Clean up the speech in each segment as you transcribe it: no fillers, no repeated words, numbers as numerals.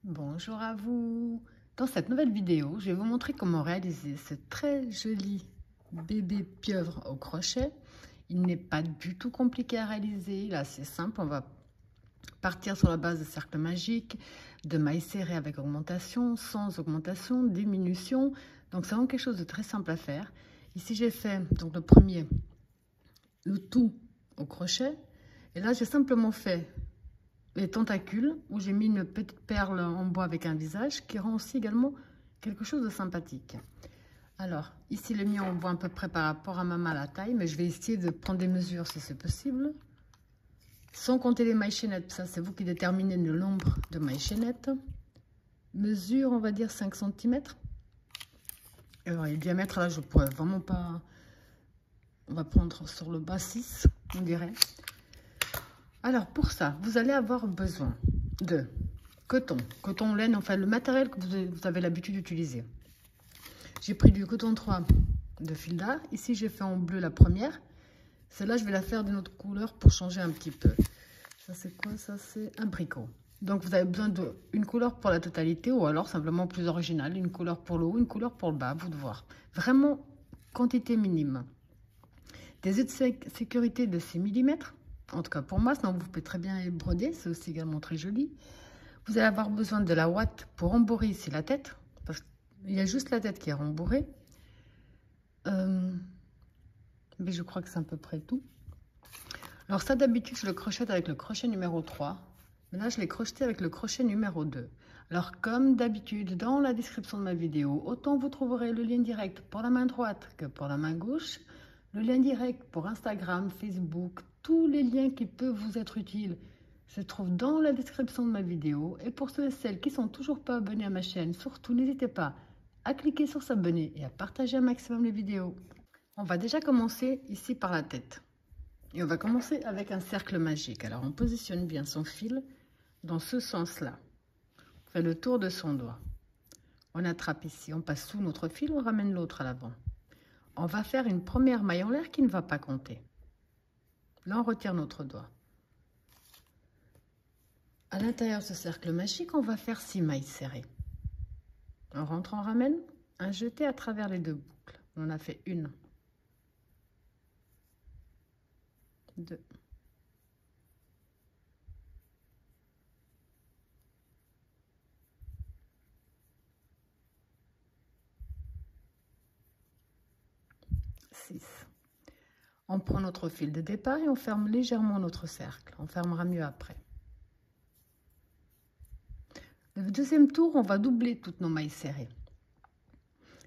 Bonjour à vous. Dans cette nouvelle vidéo, je vais vous montrer comment réaliser ce très joli bébé pieuvre au crochet. Il n'est pas du tout compliqué à réaliser, il est assez simple. On va partir sur la base de cercle magique, de mailles serrées avec augmentation, sans augmentation, diminution. Donc c'est vraiment quelque chose de très simple à faire. Ici j'ai fait donc le premier, le tout au crochet. Et là j'ai simplement fait les tentacules où j'ai mis une petite perle en bois avec un visage qui rend aussi également quelque chose de sympathique. Alors ici le mien on voit à peu près par rapport à ma main la taille, mais je vais essayer de prendre des mesures si c'est possible sans compter les mailles chaînettes. Ça c'est vous qui déterminez le nombre de mailles chaînettes. Mesure on va dire 5 cm. Alors le diamètre là je pourrais vraiment pas, on va prendre sur le bas 6 on dirait. Alors pour ça vous allez avoir besoin de coton laine, enfin le matériel que vous avez l'habitude d'utiliser. J'ai pris du coton 3 de fil d'art. Ici j'ai fait en bleu la première. Celle-là je vais la faire d'une autre couleur pour changer un petit peu. Ça c'est quoi? Ça c'est abricot. Donc vous avez besoin d'une couleur pour la totalité ou alors simplement plus originale. Une couleur pour le haut, une couleur pour le bas, à vous de voir. Vraiment quantité minime. Des œufs de sécurité de 6 mm. En tout cas pour moi, sinon vous pouvez très bien les broder. C'est aussi également très joli. Vous allez avoir besoin de la ouate pour rembourrer ici la tête, parce qu'il y a juste la tête qui est rembourrée. Mais je crois que c'est à peu près tout. Alors ça, d'habitude, je le crochette avec le crochet numéro 3. Mais là, je l'ai crocheté avec le crochet numéro 2. Alors, comme d'habitude, dans la description de ma vidéo, autant vous trouverez le lien direct pour la main droite que pour la main gauche, le lien direct pour Instagram, Facebook, tous les liens qui peuvent vous être utiles se trouvent dans la description de ma vidéo. Et pour ceux et celles qui ne sont toujours pas abonnés à ma chaîne, surtout n'hésitez pas à cliquer sur s'abonner et à partager un maximum les vidéos. On va déjà commencer ici par la tête. Et on va commencer avec un cercle magique. Alors on positionne bien son fil dans ce sens-là. On fait le tour de son doigt. On attrape ici, on passe sous notre fil, on ramène l'autre à l'avant. On va faire une première maille en l'air qui ne va pas compter. Là, on retire notre doigt. À l'intérieur de ce cercle magique, on va faire 6 mailles serrées. On rentre, on ramène, un jeté à travers les deux boucles. On en a fait 1, 2, 6. On prend notre fil de départ et on ferme légèrement notre cercle. On fermera mieux après. Le deuxième tour, on va doubler toutes nos mailles serrées.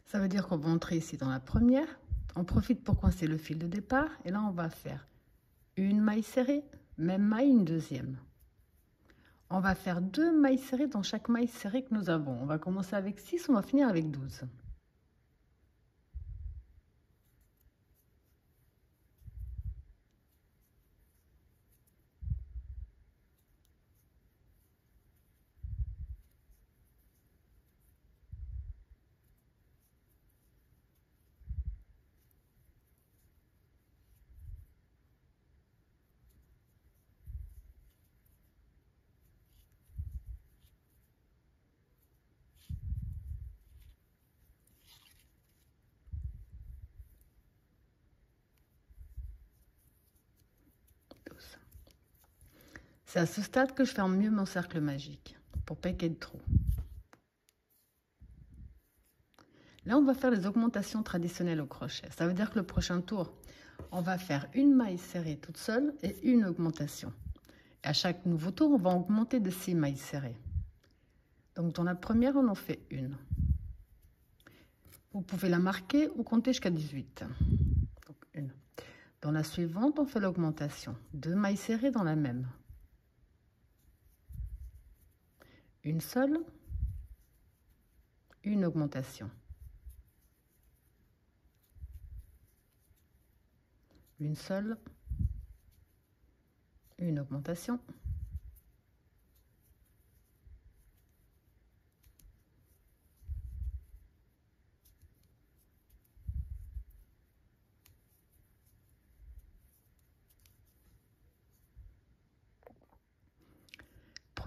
Ça veut dire qu'on va entrer ici dans la première. On profite pour coincer le fil de départ. Et là, on va faire une maille serrée, même maille, une deuxième. On va faire 2 mailles serrées dans chaque maille serrée que nous avons. On va commencer avec 6, on va finir avec 12. C'est à ce stade que je ferme mieux mon cercle magique, pour pas qu'il y ait de trous. Là, on va faire les augmentations traditionnelles au crochet. Ça veut dire que le prochain tour, on va faire une maille serrée toute seule et une augmentation. Et à chaque nouveau tour, on va augmenter de 6 mailles serrées. Donc, dans la première, on en fait 1. Vous pouvez la marquer ou compter jusqu'à 18. Donc, 1. Dans la suivante, on fait l'augmentation. 2 mailles serrées dans la même. Une seule, une augmentation. Une seule, une augmentation.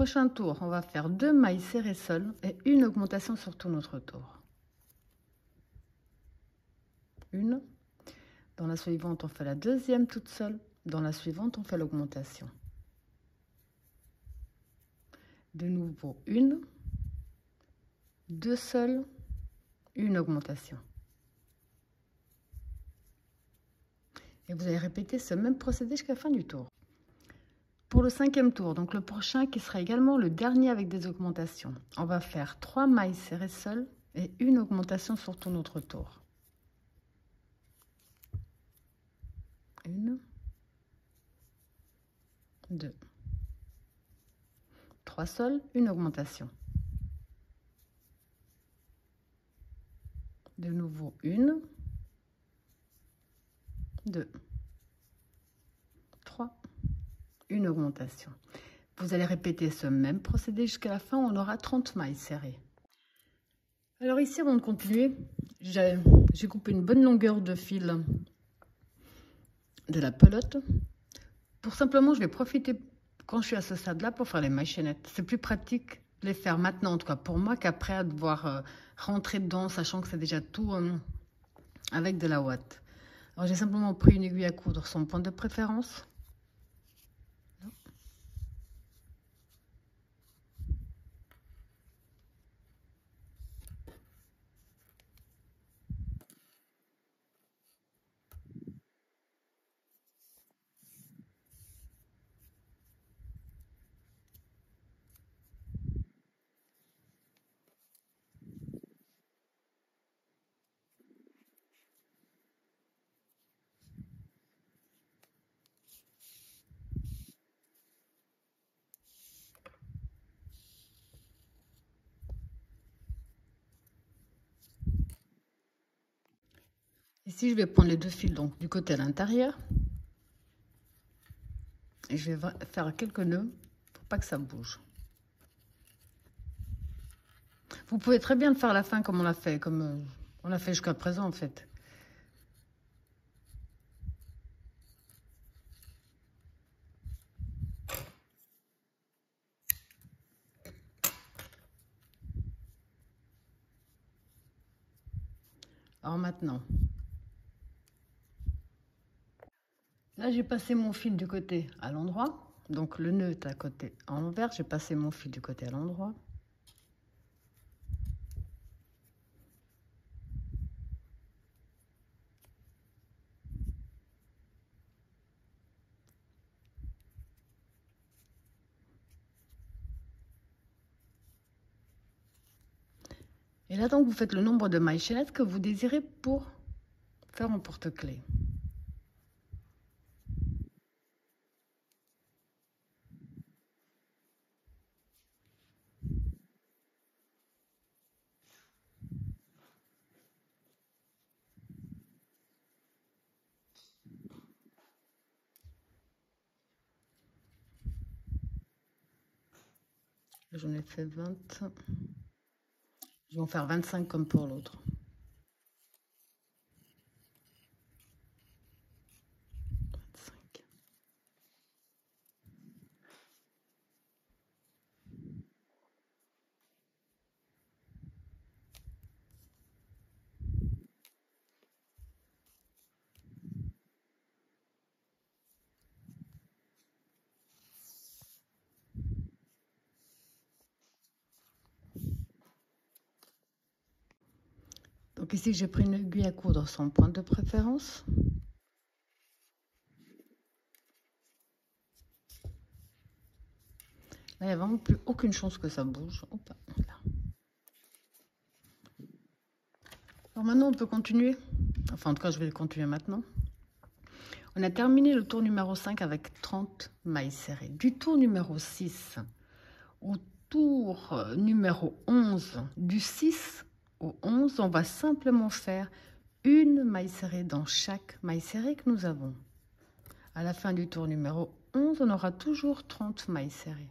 prochain tour, on va faire 2 mailles serrées seules et une augmentation sur tout notre tour. Une. Dans la suivante, on fait la deuxième toute seule. Dans la suivante, on fait l'augmentation. De nouveau, une, 2 seules, une augmentation. Et vous allez répéter ce même procédé jusqu'à la fin du tour. Pour le 5e tour, donc le prochain qui sera également le dernier avec des augmentations, on va faire 3 mailles serrées seules et une augmentation sur tout notre tour. Une, 2, 3 seules, une augmentation. De nouveau, une, 2, 3, une augmentation. Vous allez répéter ce même procédé jusqu'à la fin, on aura 30 mailles serrées. Alors ici, avant de continuer, j'ai coupé une bonne longueur de fil de la pelote. Pour simplement, je vais profiter quand je suis à ce stade-là pour faire les mailles chaînettes. C'est plus pratique de les faire maintenant, en tout cas pour moi, qu'après à devoir rentrer dedans, sachant que c'est déjà tout avec de la ouate. Alors j'ai simplement pris une aiguille à coudre, son point de préférence. Ici, je vais prendre les 2 fils donc du côté à l'intérieur. Et je vais faire quelques nœuds pour pas que ça bouge. Vous pouvez très bien le faire à la fin comme on l'a fait, comme on l'a fait jusqu'à présent en fait. Alors maintenant, là j'ai passé mon fil du côté à l'endroit. Donc le nœud est à côté à l'envers, j'ai passé mon fil du côté à l'endroit. Et là donc vous faites le nombre de mailles chaînettes que vous désirez pour faire un porte-clés. J'en ai fait 20. Je vais en faire 25 comme pour l'autre. Donc ici, j'ai pris une aiguille à coudre sans point de préférence. Là, il n'y a vraiment plus aucune chance que ça bouge. Hop, là. Alors maintenant, on peut continuer. Enfin, en tout cas, je vais le continuer maintenant. On a terminé le tour numéro 5 avec 30 mailles serrées. Du tour numéro 6 au tour numéro 11, du 6 au 11, on va simplement faire une maille serrée dans chaque maille serrée que nous avons. À la fin du tour numéro 11, on aura toujours 30 mailles serrées.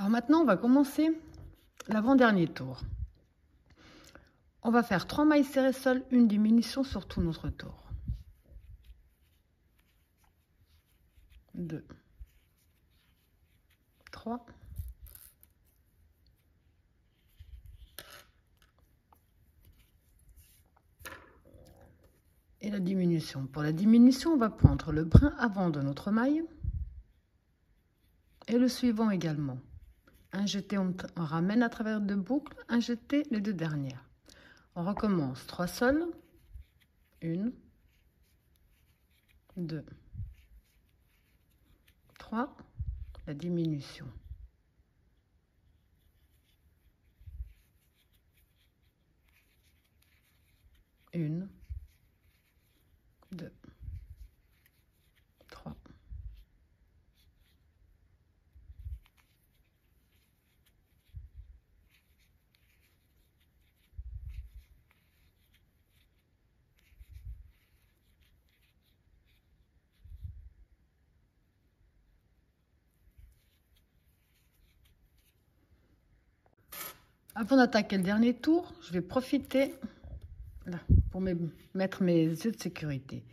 Alors maintenant, on va commencer l'avant-dernier tour. On va faire 3 mailles serrées seules, une diminution sur tout notre tour. 2, 3, et la diminution. Pour la diminution, on va prendre le brin avant de notre maille et le suivant également. Un jeté, on ramène à travers 2 boucles, un jeté, les 2 dernières. On recommence 3 sols, 1, 2, 3, la diminution. 1, 2, 3. Avant d'attaquer le dernier tour, je vais profiter là, pour mettre mes yeux de sécurité.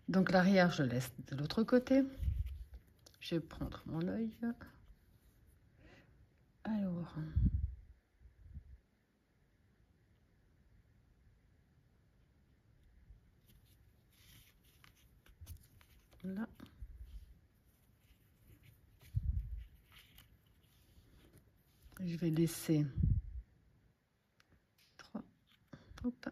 Donc l'arrière, je laisse de l'autre côté. Je vais prendre mon œil. Alors, là. Je vais laisser 3. Hop.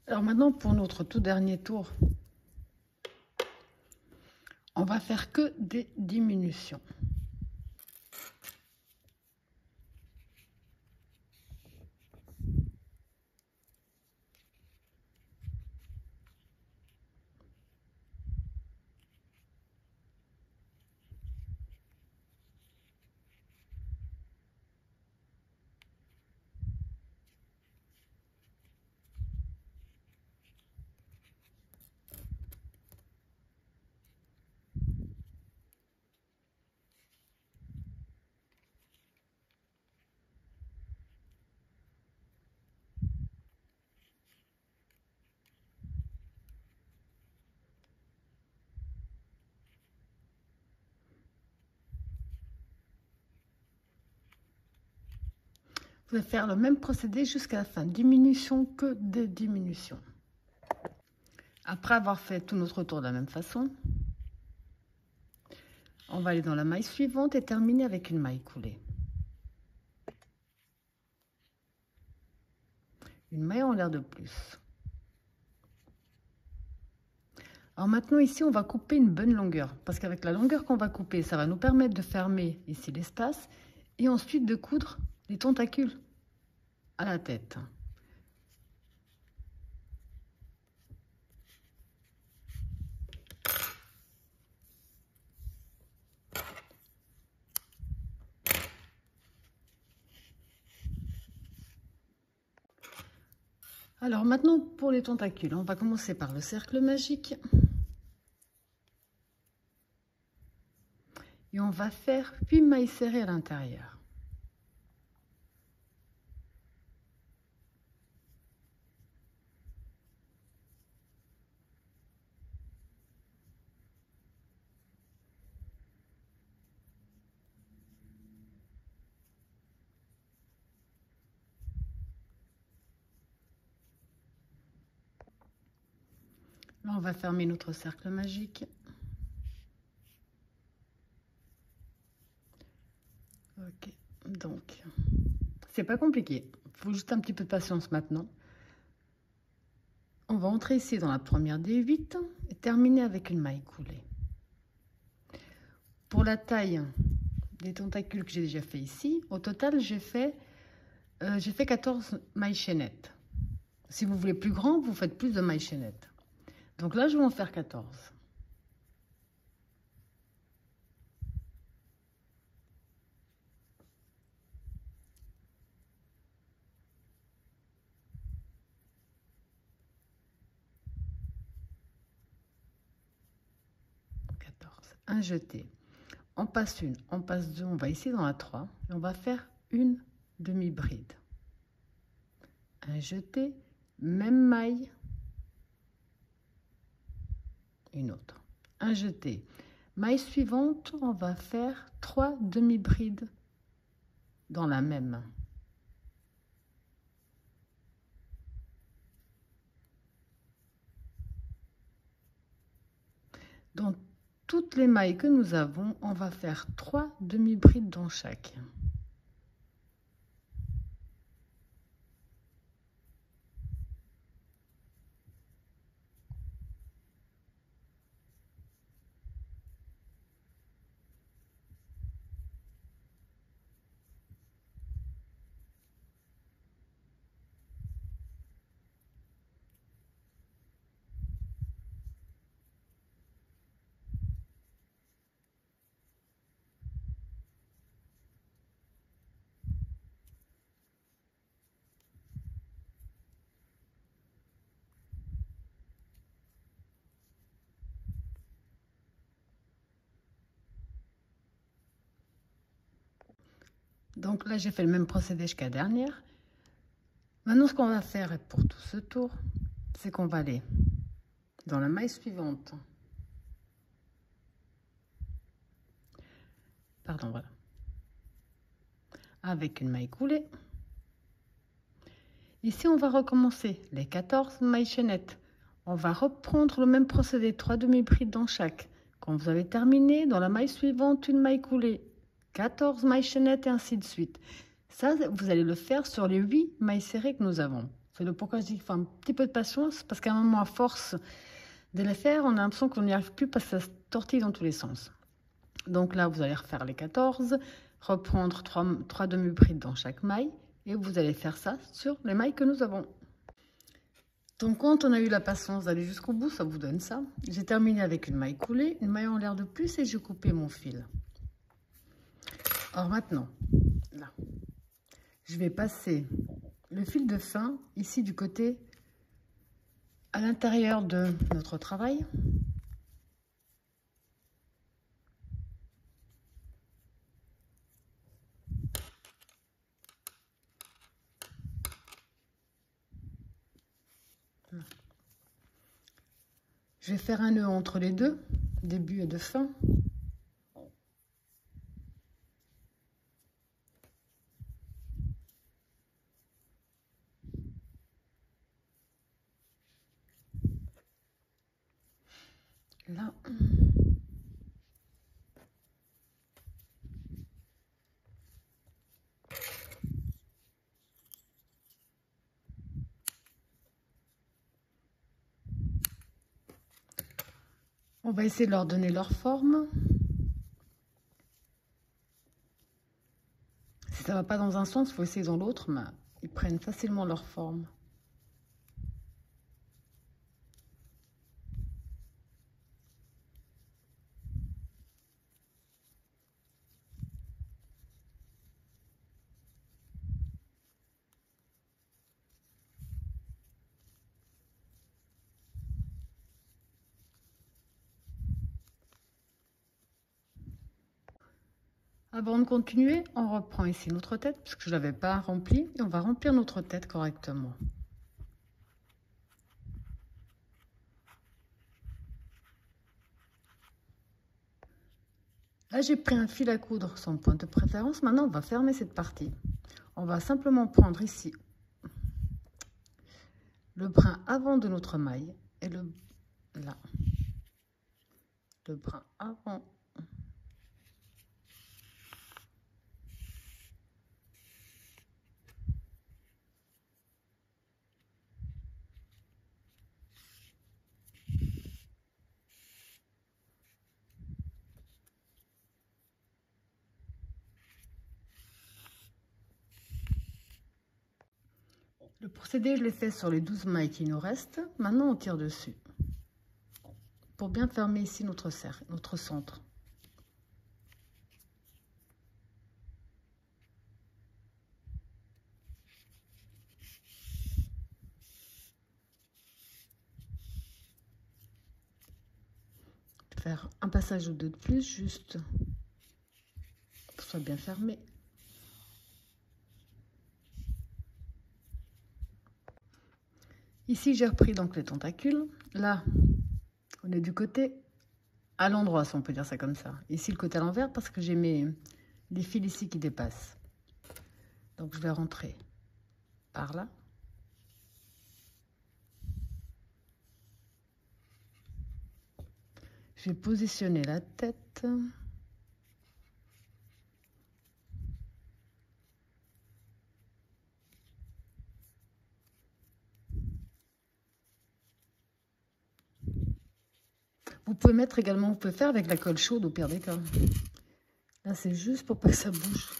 Alors maintenant, pour notre tout dernier tour, on va faire que des diminutions. Vous allez faire le même procédé jusqu'à la fin. Diminution que des diminutions. Après avoir fait tout notre tour de la même façon, on va aller dans la maille suivante et terminer avec une maille coulée. Une maille en l'air de plus. Alors maintenant ici, on va couper une bonne longueur. Parce qu'avec la longueur qu'on va couper, ça va nous permettre de fermer ici l'espace. Et ensuite de coudre les tentacules à la tête. Alors maintenant pour les tentacules, on va commencer par le cercle magique. Et on va faire 8 mailles serrées à l'intérieur. Là, on va fermer notre cercle magique. Ok, donc, c'est pas compliqué. Il faut juste un petit peu de patience maintenant. On va entrer ici dans la première des 8 et terminer avec une maille coulée. Pour la taille des tentacules que j'ai déjà fait ici, au total, j'ai fait 14 mailles chaînettes. Si vous voulez plus grand, vous faites plus de mailles chaînettes. Donc là, je vais en faire 14. Un jeté. On passe une, on passe deux, on va ici dans la 3 et on va faire une demi-bride. Un jeté, même maille, une autre. Un jeté. Maille suivante, on va faire 3 demi-brides dans la même. Dans toutes les mailles que nous avons, on va faire 3 demi-brides dans chaque. Donc là, j'ai fait le même procédé jusqu'à la dernière. Maintenant, ce qu'on va faire pour tout ce tour, c'est qu'on va aller dans la maille suivante. Pardon, voilà. Avec une maille coulée. Ici, on va recommencer les 14 mailles chaînettes. On va reprendre le même procédé, 3 demi-brides dans chaque. Quand vous avez terminé, dans la maille suivante, une maille coulée. 14 mailles chaînettes et ainsi de suite. Ça, vous allez le faire sur les 8 mailles serrées que nous avons. C'est le pourquoi je dis qu'il faut un petit peu de patience, parce qu'à un moment, à force de les faire, on a l'impression qu'on n'y arrive plus parce que ça se tortille dans tous les sens. Donc là, vous allez refaire les 14, reprendre 3 demi-brides dans chaque maille, et vous allez faire ça sur les mailles que nous avons. Donc quand on a eu la patience d'aller jusqu'au bout, ça vous donne ça. J'ai terminé avec une maille coulée, une maille en l'air de plus, et j'ai coupé mon fil. Alors maintenant, là, je vais passer le fil de fin ici du côté à l'intérieur de notre travail. Je vais faire un nœud entre les deux, début et de fin. Là. On va essayer de leur donner leur forme. Si ça ne va pas dans un sens, il faut essayer dans l'autre, mais ils prennent facilement leur forme. Avant de continuer, on reprend ici notre tête, puisque je ne l'avais pas remplie, et on va remplir notre tête correctement. Là, j'ai pris un fil à coudre sans pointe de préférence. Maintenant, on va fermer cette partie. On va simplement prendre ici le brin avant de notre maille et le brin avant. Le procédé, je l'ai fait sur les 12 mailles qui nous restent. Maintenant, on tire dessus pour bien fermer ici notre cercle, notre centre. Faire un passage ou deux de plus, juste pour que ce soit bien fermé. Ici, j'ai repris donc les tentacules. Là, on est du côté à l'endroit, si on peut dire ça comme ça. Ici, le côté à l'envers, parce que j'ai les fils ici qui dépassent. Donc, je vais rentrer par là. Je vais positionner la tête. Vous pouvez mettre également, vous pouvez faire avec la colle chaude au pire des cas. Là, c'est juste pour pas que ça bouge.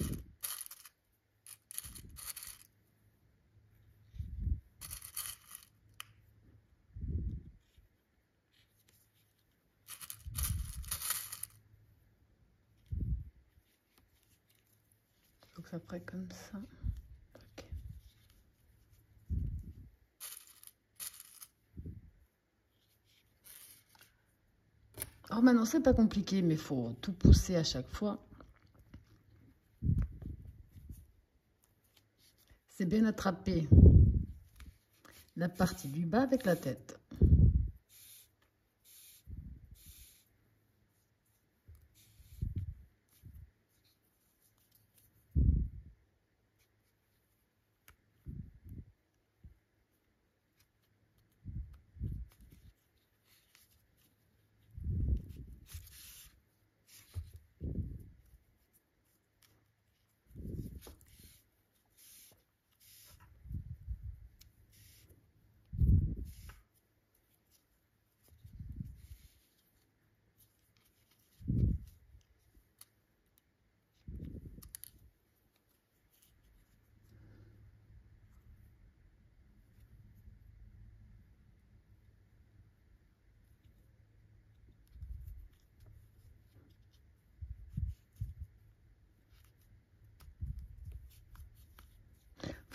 Donc ça ferait comme ça. Okay. Alors maintenant, c'est pas compliqué, mais il faut tout pousser à chaque fois. C'est bien attraper la partie du bas avec la tête.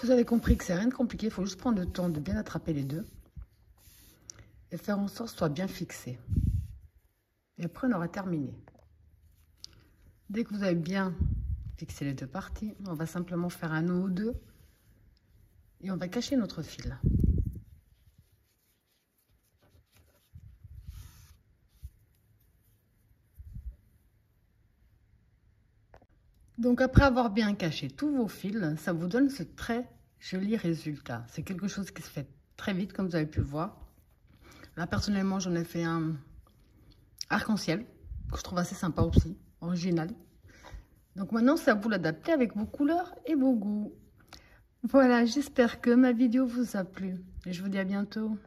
Vous avez compris que c'est rien de compliqué, il faut juste prendre le temps de bien attraper les deux et faire en sorte que ce soit bien fixé. Et après, on aura terminé. Dès que vous avez bien fixé les deux parties, on va simplement faire un nœud ou deux et on va cacher notre fil. Donc après avoir bien caché tous vos fils, ça vous donne ce très joli résultat. C'est quelque chose qui se fait très vite, comme vous avez pu le voir. Là, personnellement, j'en ai fait un arc-en-ciel, que je trouve assez sympa aussi, original. Donc maintenant, c'est à vous l'adapter avec vos couleurs et vos goûts. Voilà, j'espère que ma vidéo vous a plu. Et je vous dis à bientôt.